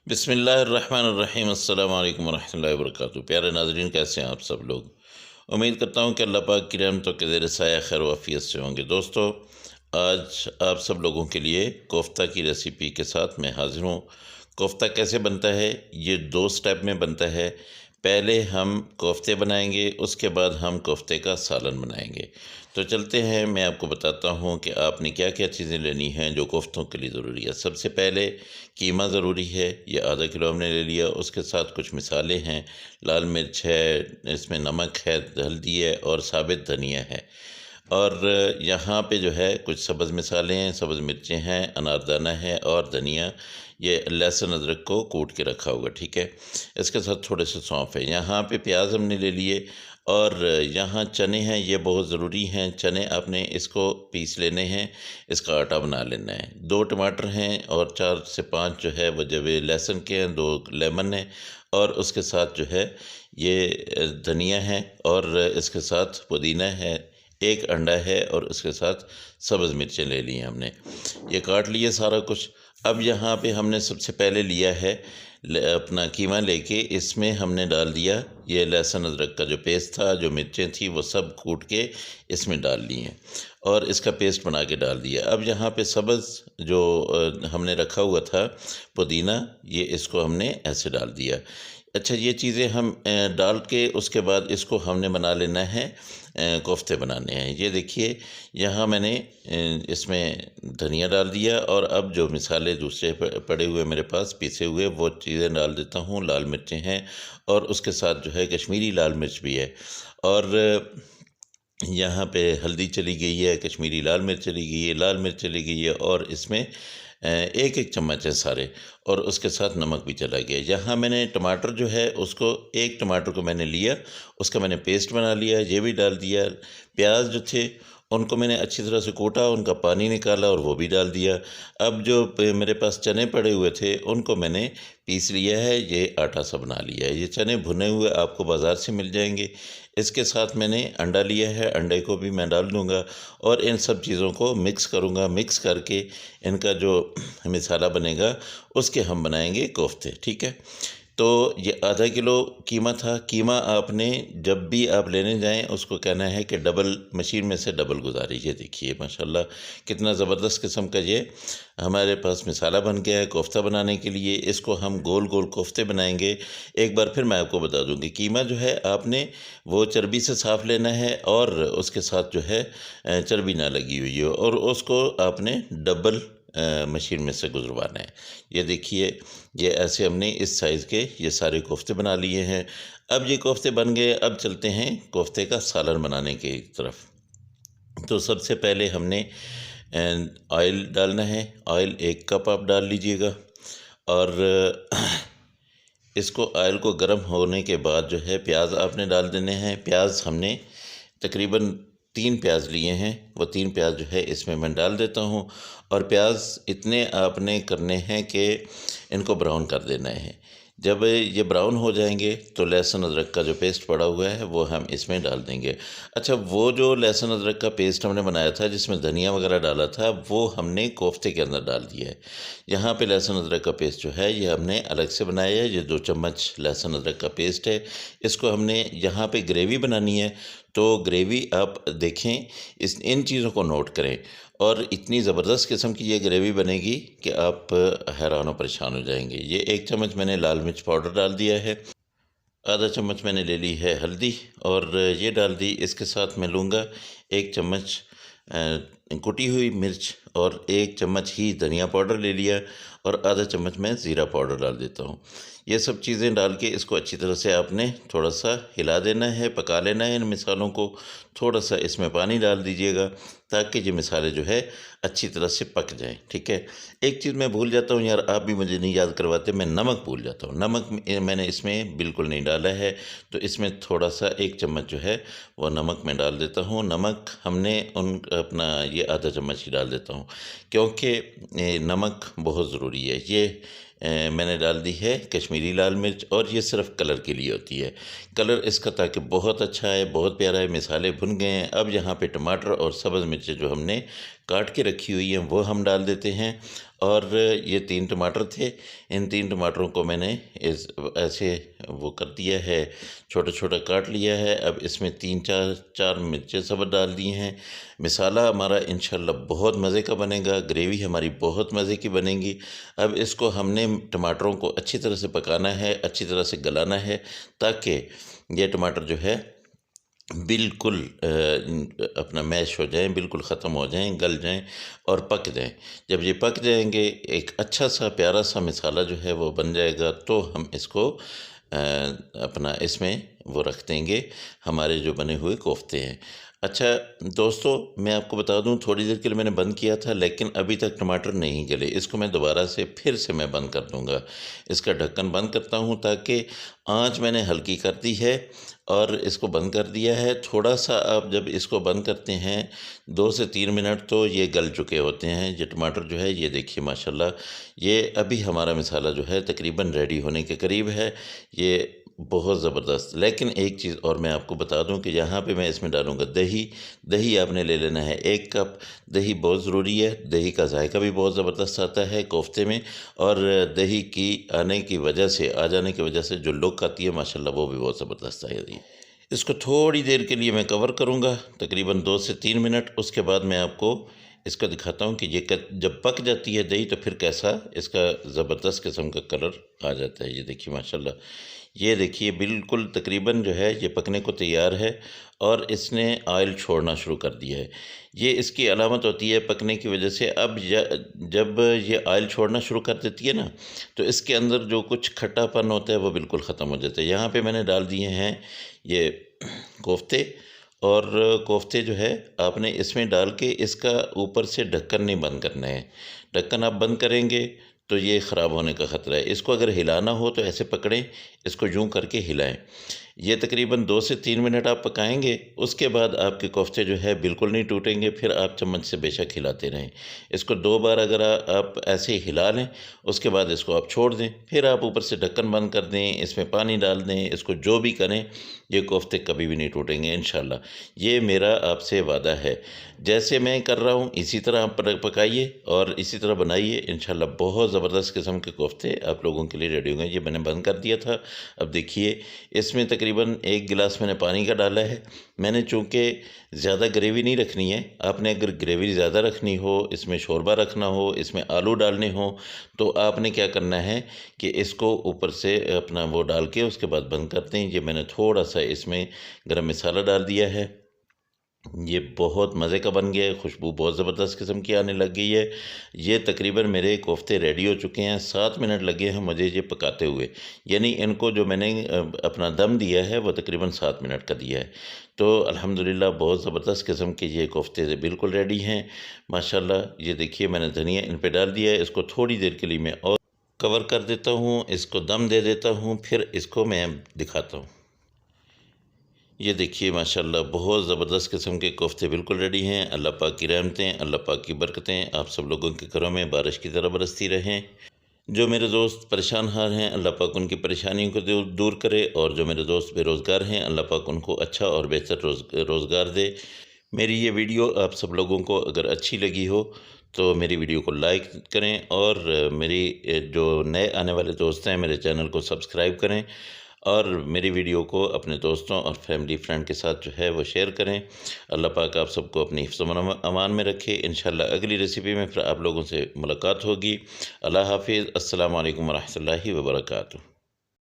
बिस्मिल्लाहिर्रहमानिर्रहीम अस्सलाम वालेकुम वरहमतुल्लाहि वबरकातुहू। प्यारे नाज़रीन, कैसे हैं आप सब लोग। उम्मीद करता हूँ कि अल्लाह पाक की रहमतों के ज़ेर साया खैर वाफ़ियत से होंगे। दोस्तों, आज आप सब लोगों के लिए कोफ्ता की रेसिपी के साथ मैं हाज़िर हूँ। कोफ्ता कैसे बनता है, ये दो स्टेप में बनता है। पहले हम कोफ्ते बनाएंगे, उसके बाद हम कोफ्ते का सालन बनाएंगे। तो चलते हैं, मैं आपको बताता हूँ कि आपने क्या क्या चीज़ें लेनी हैं जो कोफ्तों के लिए ज़रूरी है। सबसे पहले कीमा ज़रूरी है, ये आधा किलो हमने ले लिया। उसके साथ कुछ मिसाले हैं, लाल मिर्च है, इसमें नमक है, हल्दी है और साबित धनिया है। और यहाँ पे जो है कुछ सब्ज़ मिसाले हैं, सब्ज़ मिर्चें हैं, अनारदाना है और धनिया, ये लहसुन अदरक को कूट के रखा होगा, ठीक है। इसके साथ थोड़े से सौंफ है। यहाँ पे प्याज हमने ले लिए और यहाँ चने हैं, ये बहुत ज़रूरी हैं। चने आपने इसको पीस लेने हैं, इसका आटा बना लेना है। 2 टमाटर हैं और 4 से 5 जो है वो जवे लहसुन के हैं, 2 लेमन है और उसके साथ जो है ये धनिया है और इसके साथ पुदीना है, 1 अंडा है और उसके साथ सब्ज़ मिर्चें ले ली हैं हमने। ये काट लिए सारा कुछ। अब यहाँ पे हमने सबसे पहले लिया है अपना कीमा लेके इसमें हमने डाल दिया ये लहसुन अदरक का जो पेस्ट था, जो मिर्चें थी वो सब कूट के इसमें डाल ली हैं और इसका पेस्ट बना के डाल दिया। अब यहाँ पे सब्ज़ जो हमने रखा हुआ था पुदीना, ये इसको हमने ऐसे डाल दिया। अच्छा, ये चीज़ें हम डाल के उसके बाद इसको हमने बना लेना है, कोफ्ते बनाने हैं। ये देखिए, यहाँ मैंने इसमें धनिया डाल दिया और अब जो मिसाले दूसरे पड़े हुए मेरे पास पीसे हुए वो चीज़ें डाल देता हूँ। लाल मिर्चें हैं और उसके साथ जो है कश्मीरी लाल मिर्च भी है और यहाँ पे हल्दी चली गई है, कश्मीरी लाल मिर्च चली गई है, लाल मिर्च चली गई है और इसमें एक एक चम्मच है सारे और उसके साथ नमक भी चला गया। यहाँ मैंने टमाटर जो है उसको, एक टमाटर को मैंने लिया, उसका मैंने पेस्ट बना लिया, ये भी डाल दिया। प्याज जो थे उनको मैंने अच्छी तरह से कूटा, उनका पानी निकाला और वो भी डाल दिया। अब जो मेरे पास चने पड़े हुए थे उनको मैंने पीस लिया है, ये आटा सा बना लिया है। ये चने भुने हुए आपको बाज़ार से मिल जाएंगे। इसके साथ मैंने अंडा लिया है, अंडे को भी मैं डाल दूँगा और इन सब चीज़ों को मिक्स करूँगा। मिक्स करके इनका जो मसाला बनेगा उसके हम बनाएंगे कोफ्ते, ठीक है। तो ये आधा किलो कीमा था। कीमा आपने जब भी आप लेने जाएं उसको कहना है कि डबल मशीन में से डबल गुजारिए। ये देखिए माशाल्लाह कितना ज़बरदस्त किस्म का ये हमारे पास मसाला बन गया है कोफ्ता बनाने के लिए। इसको हम गोल गोल कोफ्ते बनाएंगे। एक बार फिर मैं आपको बता दूं कि कीमा जो है आपने वो चर्बी से साफ़ लेना है और उसके साथ जो है चर्बी ना लगी हुई हो और उसको आपने डबल मशीन में से गुजरवाना है। ये देखिए, ये ऐसे हमने इस साइज़ के ये सारे कोफ्ते बना लिए हैं। अब ये कोफ्ते बन गए, अब चलते हैं कोफ्ते का सालन बनाने की तरफ। तो सबसे पहले हमने ऑयल डालना है। ऑयल 1 कप आप डाल लीजिएगा और इसको ऑयल को गर्म होने के बाद जो है प्याज आपने डाल देने हैं। प्याज हमने तकरीबन 3 प्याज लिए हैं, वो 3 प्याज जो है इसमें मैं डाल देता हूँ और प्याज इतने आपने करने हैं कि इनको ब्राउन कर देना है। जब ये ब्राउन हो जाएंगे तो लहसुन अदरक का जो पेस्ट पड़ा हुआ है वो हम इसमें डाल देंगे। अच्छा, वो जो लहसुन अदरक का पेस्ट हमने बनाया था जिसमें धनिया वगैरह डाला था वो हमने कोफ्ते के अंदर डाल दिया है। यहाँ पे लहसुन अदरक का पेस्ट जो है ये हमने अलग से बनाया है। ये 2 चम्मच लहसुन अदरक का पेस्ट है, इसको हमने यहाँ पे ग्रेवी बनानी है। तो ग्रेवी आप देखें, इन चीज़ों को नोट करें और इतनी ज़बरदस्त किस्म की ये ग्रेवी बनेगी कि आप हैरान और परेशान हो जाएंगे। ये 1 चम्मच मैंने लाल मिर्च पाउडर डाल दिया है, आधा चम्मच मैंने ले ली है हल्दी और ये डाल दी। इसके साथ मैं लूँगा 1 चम्मच कुटी हुई मिर्च और 1 चम्मच ही धनिया पाउडर ले लिया और आधा चम्मच मैं ज़ीरा पाउडर डाल देता हूँ। ये सब चीज़ें डाल के इसको अच्छी तरह से आपने थोड़ा सा हिला देना है, पका लेना है इन मिसालों को। थोड़ा सा इसमें पानी डाल दीजिएगा ताकि ये मिसाले जो है अच्छी तरह से पक जाएं, ठीक है। एक चीज़ मैं भूल जाता हूँ यार, आप भी मुझे नहीं याद करवाते, मैं नमक भूल जाता हूँ। नमक मैंने इसमें बिल्कुल नहीं डाला है, तो इसमें थोड़ा सा 1 चम्मच जो है वो नमक मैं डाल देता हूँ। नमक हमने अपना ये आधा चम्मच ही डाल देता हूँ क्योंकि नमक बहुत ज़रूरी है। ये मैंने डाल दी है कश्मीरी लाल मिर्च, और ये सिर्फ कलर के लिए होती है। कलर इसका ताकि बहुत अच्छा है, बहुत प्यारा है। मसाले भुन गए हैं। अब यहाँ पे टमाटर और सब्ज़ मिर्चें जो हमने काट के रखी हुई हैं वो हम डाल देते हैं। और ये 3 टमाटर थे, इन 3 टमाटरों को मैंने इस ऐसे वो कर दिया है, छोटा छोटा काट लिया है। अब इसमें 3-4 मिर्चें सब डाल दी हैं। मसाला हमारा इंशाल्लाह बहुत मज़े का बनेगा, ग्रेवी हमारी बहुत मज़े की बनेगी। अब इसको हमने टमाटरों को अच्छी तरह से पकाना है, अच्छी तरह से गलाना है, ताकि ये टमाटर जो है बिल्कुल अपना मैश हो जाएँ, बिल्कुल ख़त्म हो जाएँ, गल जाएँ और पक जाएँ। जब ये पक जाएँगे, एक अच्छा सा प्यारा सा मसाला जो है वो बन जाएगा, तो हम इसको अपना इसमें वो रख देंगे, हमारे जो बने हुए कोफ्ते हैं। अच्छा दोस्तों, मैं आपको बता दूं, थोड़ी देर के लिए मैंने बंद किया था, लेकिन अभी तक टमाटर नहीं गले। इसको मैं दोबारा से फिर से मैं बंद कर दूंगा। इसका ढक्कन बंद करता हूं, ताकि आंच मैंने हल्की कर दी है और इसको बंद कर दिया है। थोड़ा सा आप जब इसको बंद करते हैं 2 से 3 मिनट, तो ये गल चुके होते हैं। ये टमाटर जो है, ये देखिए माशाल्लाह, ये अभी हमारा मसाला जो है तकरीबन रेडी होने के करीब है। ये बहुत ज़बरदस्त। लेकिन एक चीज़ और मैं आपको बता दूं कि यहाँ पे मैं इसमें डालूँगा दही। दही आपने ले लेना है 1 कप। दही बहुत ज़रूरी है, दही का जायका भी बहुत ज़बरदस्त आता है कोफ्ते में, और दही की आने की वजह से, आ जाने की वजह से जो लुक आती है माशाल्लाह, वो भी बहुत ज़बरदस्त आएगी। इसको थोड़ी देर के लिए मैं कवर करूँगा, तकरीबन 2 से 3 मिनट। उसके बाद मैं आपको इसका दिखाता हूँ कि ये जब पक जाती है दही, तो फिर कैसा इसका ज़बरदस्त किस्म का कलर आ जाता है। ये देखिए माशाल्लाह, ये देखिए बिल्कुल तकरीबन जो है ये पकने को तैयार है, और इसने ऑयल छोड़ना शुरू कर दिया है। ये इसकी अलामत होती है पकने की वजह से। अब जब ये ऑयल छोड़ना शुरू कर देती है ना, तो इसके अंदर जो कुछ खट्टापन होता है वो बिल्कुल ख़त्म हो जाता है। यहाँ पे मैंने डाल दिए हैं ये कोफ्ते, और कोफ्ते जो है आपने इसमें डाल के इसका ऊपर से ढक्कन नहीं बंद करना है। ढक्कन आप बंद करेंगे तो ये ख़राब होने का ख़तरा है। इसको अगर हिलाना हो तो ऐसे पकड़ें, इसको यूँ करके हिलाएं। ये तकरीबन 2 से 3 मिनट आप पकाएंगे। उसके बाद आपके कोफ्ते जो है बिल्कुल नहीं टूटेंगे। फिर आप चम्मच से बेशक हिलाते रहें। इसको 2 बार अगर आप ऐसे हिला लें, उसके बाद इसको आप छोड़ दें। फिर आप ऊपर से ढक्कन बंद कर दें, इसमें पानी डाल दें, इसको जो भी करें, ये कोफ्ते कभी भी नहीं टूटेंगे इंशाल्लाह। ये मेरा आपसे वादा है। जैसे मैं कर रहा हूँ इसी तरह आप पकाइए और इसी तरह बनाइए। इंशाल्लाह बहुत ज़बरदस्त किस्म के कोफ्ते आप लोगों के लिए रेडी होंगे। ये मैंने बंद कर दिया था। अब देखिए, इसमें तकरीबन 1 गिलास मैंने पानी का डाला है। मैंने चूँकि ज़्यादा ग्रेवी नहीं रखनी है। आपने अगर ग्रेवी ज़्यादा रखनी हो, इसमें शोरबा रखना हो, इसमें आलू डालने हो, तो आपने क्या करना है कि इसको ऊपर से अपना वो डाल के उसके बाद बंद कर दें। ये मैंने थोड़ा सा इसमें गरम मसाला डाल दिया है। ये बहुत मज़े का बन गया है, खुशबू बहुत ज़बरदस्त किस्म की आने लग गई है। ये तकरीबन मेरे कोफ्ते रेडी हो चुके हैं। 7 मिनट लगे हैं मुझे ये पकाते हुए, यानी इनको जो मैंने अपना दम दिया है वो तकरीबन 7 मिनट का दिया है। तो अल्हम्दुलिल्लाह बहुत ज़बरदस्त किस्म के ये कोफ्ते बिल्कुल रेडी हैं माशाल्लाह। ये देखिए, मैंने धनिया इन पर डाल दिया है। इसको थोड़ी देर के लिए मैं और कवर कर देता हूँ, इसको दम दे देता हूँ, फिर इसको मैं दिखाता हूँ। ये देखिए माशाल्लाह बहुत ज़बरदस्त किस्म के कोफ्ते बिल्कुल रेडी हैं। अल्लाह पाक की रहमतें, अल्लाह पाक की बरकतें आप सब लोगों के घरों में बारिश की तरह बरसती रहें। जो मेरे दोस्त परेशान हाल हैं, अल्लाह पाक उनकी परेशानियों को दूर करे, और जो मेरे दोस्त बेरोज़गार हैं, अल्लाह पाक उनको अच्छा और बेहतर रोज़गार दे। मेरी ये वीडियो आप सब लोगों को अगर अच्छी लगी हो तो मेरी वीडियो को लाइक करें, और मेरी जो नए आने वाले दोस्त हैं मेरे चैनल को सब्सक्राइब करें, और मेरी वीडियो को अपने दोस्तों और फैमिली फ्रेंड के साथ जो है वो शेयर करें। अल्लाह पाक आप सबको अपनी हिफ्ज़ अमान में रखे। इंशाल्लाह अगली रेसिपी में फिर आप लोगों से मुलाकात होगी। अल्लाह हाफिज़। अस्सलामु अलैकुम व रहमतुल्लाहि व बरकातुहू।